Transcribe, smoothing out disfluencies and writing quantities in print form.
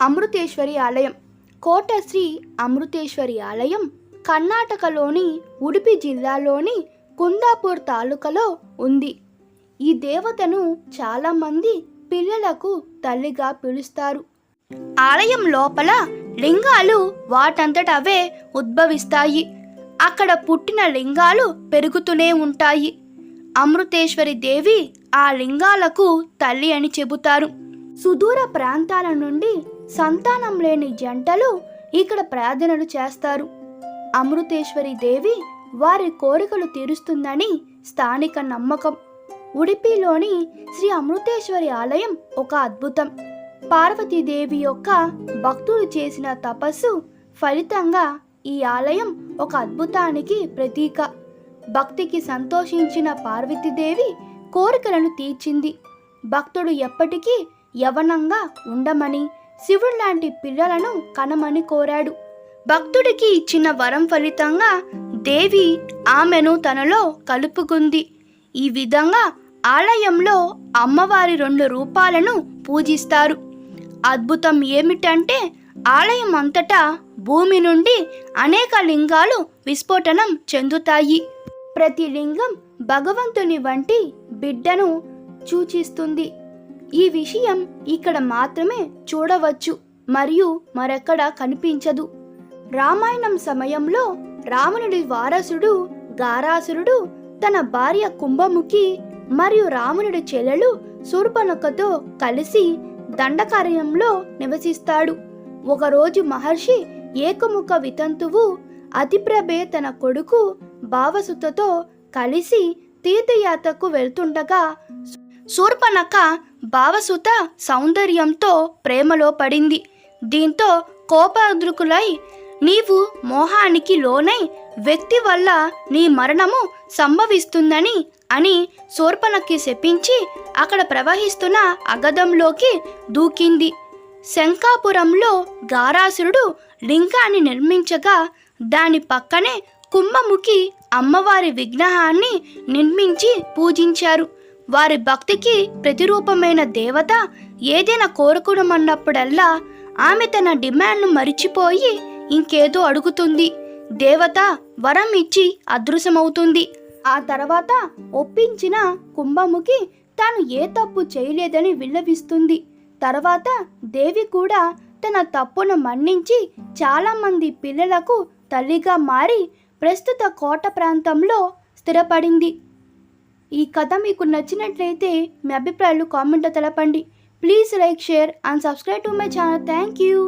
అమృతేశ్వరి ఆలయం. కోట శ్రీ అమృతేశ్వరి ఆలయం కర్ణాటకలోని ఉడిపి జిల్లాలోని కుందాపూర్ తాలూకాలో ఉంది. ఈ దేవతను చాలామంది పిల్లలకు తల్లిగా పిలుస్తారు. ఆలయం లోపల లింగాలు వాటంతట అవే ఉద్భవిస్తాయి. అక్కడ పుట్టిన లింగాలు పెరుగుతూనే ఉంటాయి. అమృతేశ్వరి దేవి ఆ లింగాలకు తల్లి అని చెబుతారు. సుదూర ప్రాంతాల నుండి సంతానం లేని జంటలు ఇక్కడ ప్రార్థనలు చేస్తారు. అమృతేశ్వరి దేవి వారి కోరికలు తీరుస్తుందని స్థానిక నమ్మకం. ఉడిపిలోని శ్రీ అమృతేశ్వరి ఆలయం ఒక అద్భుతం. పార్వతీదేవి యొక్క భక్తులు చేసిన తపస్సు ఫలితంగా ఈ ఆలయం ఒక అద్భుతానికి ప్రతీక. భక్తికి సంతోషించిన పార్వతీదేవి కోరికలను తీర్చింది. భక్తుడు ఎప్పటికీ యవనంగా ఉండమని, శివుడు లాంటి పిల్లలను కనమని కోరాడు. భక్తుడికి ఇచ్చిన వరం ఫలితంగా దేవి ఆమెను తనలో కలుపుకుంది. ఈ విధంగా ఆలయంలో అమ్మవారి 2 రూపాలను పూజిస్తారు. అద్భుతం ఏమిటంటే ఆలయం అంతటా భూమి నుండి అనేక లింగాలు విస్ఫోటనం చెందుతాయి. ప్రతి లింగం భగవంతుని వంటి బిడ్డను సూచిస్తుంది. ఈ విషయం ఇక్కడ మాత్రమే చూడవచ్చు మరియు మరెక్కడ కనిపించదు. రామాయణం సమయంలో రావణుడి వారసుడు గారాసురుడు తన భార్య కుంభముఖి మరియు రావణుడి చెల్లెలు శూర్పణఖతో కలిసి దండకారణ్యంలో నివసిస్తాడు. ఒకరోజు మహర్షి ఏకముఖ వితంతువు అతిప్రభే తన కొడుకు భావసుతతో కలిసి తీర్థయాత్రకు వెళ్తుండగా శూర్పణఖ భావసుత సౌందర్యంతో ప్రేమలో పడింది. దీంతో కోపాద్రుకులై నీవు మోహానికి లోనై వ్యక్తి వల్ల నీ మరణము సంభవిస్తుందని అని శూర్పణఖి శపించి అక్కడ ప్రవహిస్తున్న అగధంలోకి దూకింది. శంఖాపురంలో గారాసురుడు లింగాన్ని నిర్మించగా దాని పక్కనే కుంభముఖి అమ్మవారి విగ్రహాన్ని నిర్మించి పూజించారు. వారి భక్తికి ప్రతిరూపమైన దేవత ఏదైనా కోరుకునమన్నప్పుడల్లా ఆమె తన డిమాండ్ను మరిచిపోయి ఇంకేదో అడుగుతుంది. దేవత వరం ఇచ్చి అదృశ్యమవుతుంది. ఆ తర్వాత ఒప్పించిన కుంభముఖి తాను ఏ తప్పు చేయలేదని విన్నవిస్తుంది. తర్వాత దేవి కూడా తన తప్పును మన్నించి చాలామంది పిల్లలకు తల్లిగా మారి ప్రస్తుత కోట ప్రాంతంలో స్థిరపడింది. ఈ కథ మీకు నచ్చినట్లయితే మీ అభిప్రాయాలు కామెంట్లో తెలపండి. Please like, share and subscribe to my channel. Thank you.